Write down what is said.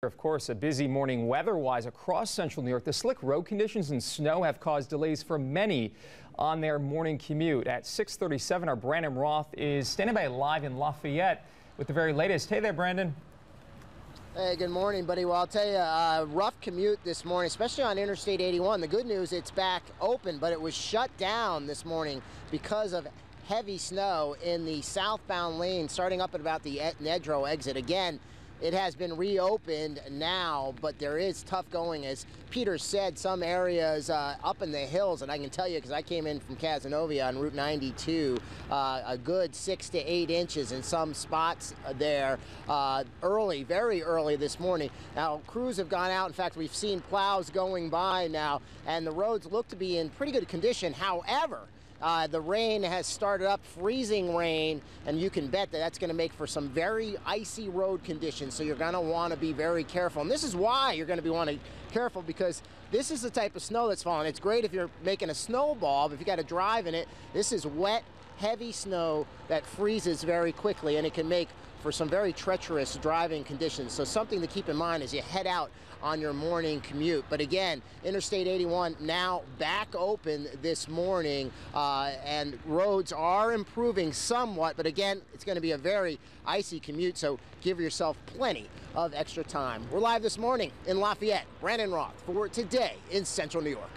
Of course, a busy morning weather-wise across central New York. The slick road conditions and snow have caused delays for many on their morning commute. At 6:37, our Brandon Roth is standing by live in Lafayette with the very latest. Hey there, Brandon. Hey, good morning, buddy. Well, I'll tell you, rough commute this morning, especially on Interstate 81. The good news, it's back open, but it was shut down this morning because of heavy snow in the southbound lane, starting up at about the Nedrow exit. Again, it has been reopened now, but there is tough going. As Peter said, some areas up in the hills, and I can tell you because I came in from Cazenovia on Route 92, a good 6 to 8 inches in some spots there early, very early this morning. Now, crews have gone out. In fact, we've seen plows going by now, and the roads look to be in pretty good condition. However, the rain has started up, freezing rain, and you can bet that that's going to make for some very icy road conditions, so you're going to want to be very careful. And this is why you're going to be wanting to be careful, because this is the type of snow that's falling. It's great if you're making a snowball, but if you got to drive in it, this is wet, heavy snow that freezes very quickly, and it can make for some very treacherous driving conditions. So something to keep in mind as you head out on your morning commute. But again, Interstate 81 now back open this morning, and roads are improving somewhat, but again, it's going to be a very icy commute, so give yourself plenty of extra time. We're live this morning in Lafayette. Brandon Roth for Today in Central New York.